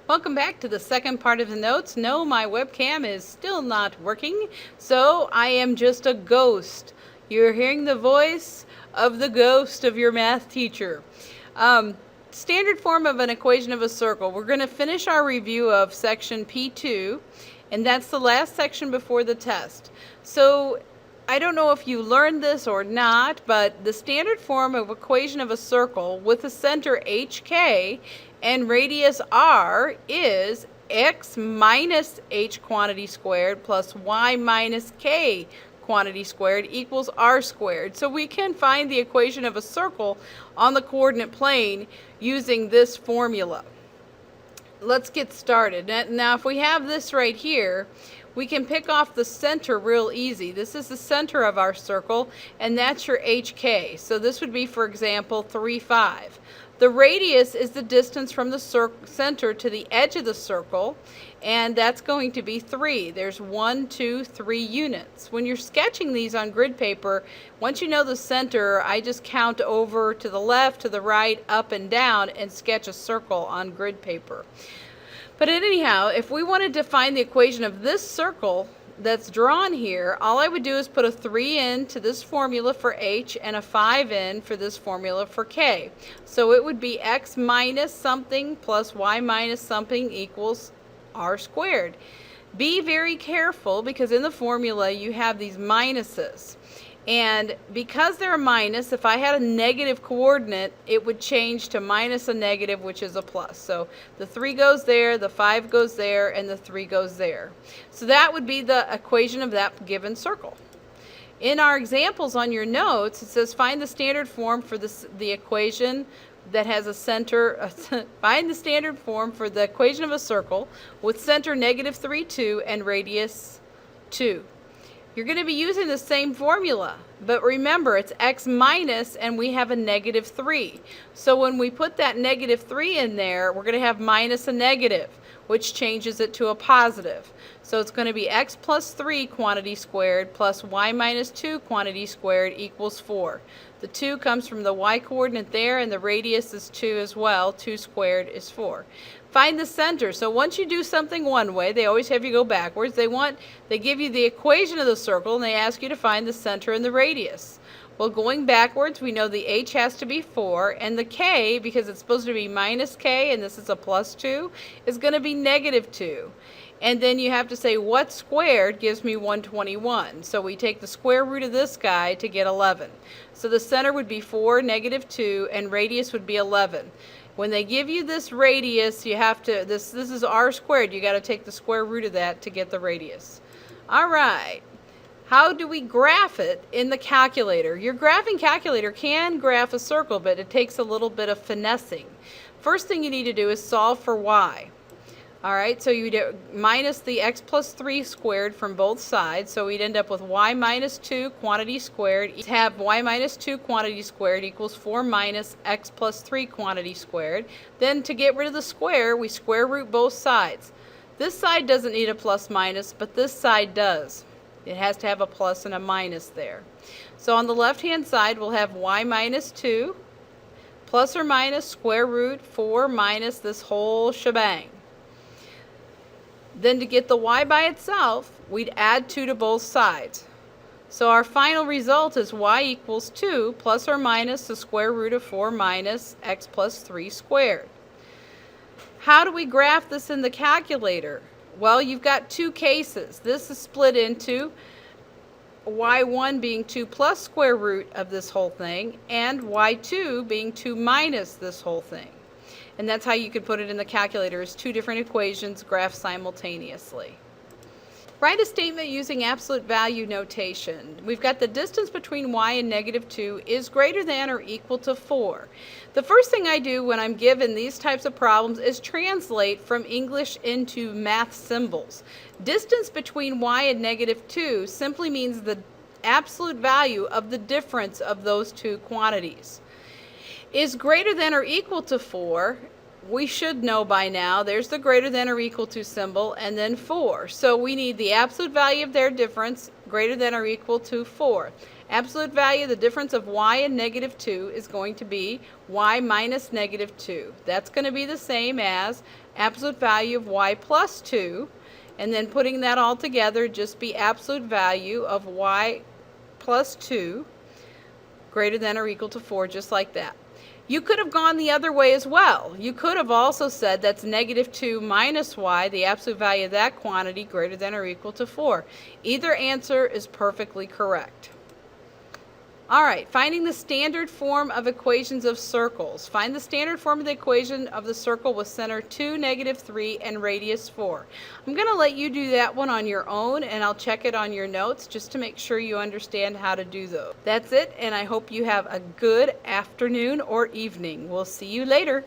Welcome back to the second part of the notes. No, my webcam is still not working, so I am just a ghost. You're hearing the voice of the ghost of your math teacher. Standard form of an equation of a circle. We're going to finish our review of section P2, and that's the last section before the test. So I don't know if you learned this or not, but the standard form of equation of a circle with a center HK and radius r is x minus h quantity squared plus y minus k quantity squared equals r squared. So we can find the equation of a circle on the coordinate plane using this formula. Let's get started. Now if we have this right here, we can pick off the center real easy. This is the center of our circle, and that's your HK. So this would be, for example, 3, 5. The radius is the distance from the center to the edge of the circle, and that's going to be 3. There's 1, 2, 3 units. When you're sketching these on grid paper, once you know the center, I just count over to the left, to the right, up and down, and sketch a circle on grid paper. But anyhow, if we wanted to find the equation of this circle that's drawn here, all I would do is put a 3 in to this formula for h and a 5 in for this formula for k. So it would be x minus something plus y minus something equals r squared. Be very careful because in the formula you have these minuses. And because they're a minus, if I had a negative coordinate, it would change to minus a negative, which is a plus. So the 3 goes there, the 5 goes there, and the 3 goes there. So that would be the equation of that given circle. In our examples on your notes, it says find the standard form for the equation that has a center, find the standard form for the equation of a circle with center -3, 2 and radius 2. You're going to be using the same formula, but remember it's x minus and we have a -3. So when we put that -3 in there, we're going to have minus a negative, which changes it to a positive. So it's going to be x plus 3 quantity squared plus y minus 2 quantity squared equals 4. The 2 comes from the y coordinate there, and the radius is 2 as well. 2 squared is 4. Find the center. So once you do something one way, they always have you go backwards. They give you the equation of the circle, and they ask you to find the center and the radius. Well, going backwards, we know the h has to be 4, and the k, because it's supposed to be minus k, and this is a plus 2, is going to be -2. And then you have to say what squared gives me 121. So we take the square root of this guy to get 11. So the center would be 4, -2, and radius would be 11. When they give you this radius, you have to, this is r squared. You got to take the square root of that to get the radius. All right. How do we graph it in the calculator? Your graphing calculator can graph a circle, but it takes a little bit of finessing. First thing you need to do is solve for y. All right, so you do minus the x plus 3 squared from both sides, so we'd end up with y minus 2 quantity squared. Have y minus 2 quantity squared equals 4 minus x plus 3 quantity squared. Then to get rid of the square, we square root both sides. This side doesn't need a plus minus, but this side does. It has to have a plus and a minus there. So on the left-hand side, we'll have y minus 2 plus or minus square root 4 minus this whole shebang. Then to get the y by itself, we'd add 2 to both sides. So our final result is y equals 2 plus or minus the square root of 4 minus x plus 3 squared. How do we graph this in the calculator? Well, you've got two cases. This is split into y1 being 2 plus square root of this whole thing, and y2 being 2 minus this whole thing. And that's how you could put it in the calculator, is two different equations graphed simultaneously. Write a statement using absolute value notation. We've got the distance between y and -2 is greater than or equal to 4. The first thing I do when I'm given these types of problems is translate from English into math symbols. Distance between y and -2 simply means the absolute value of the difference of those two quantities. Is greater than or equal to 4, we should know by now. There's the greater than or equal to symbol, and then 4. So we need the absolute value of their difference, greater than or equal to 4. Absolute value, the difference of y and negative 2 is going to be y minus negative 2. That's going to be the same as absolute value of y plus 2. And then putting that all together, just be absolute value of y plus 2 greater than or equal to 4, just like that. You could have gone the other way as well. You could have also said that's negative 2 minus y, the absolute value of that quantity, greater than or equal to 4. Either answer is perfectly correct. All right, finding the standard form of equations of circles. Find the standard form of the equation of the circle with center 2, negative 3, and radius 4. I'm going to let you do that one on your own, and I'll check it on your notes just to make sure you understand how to do those. That's it, and I hope you have a good afternoon or evening. We'll see you later.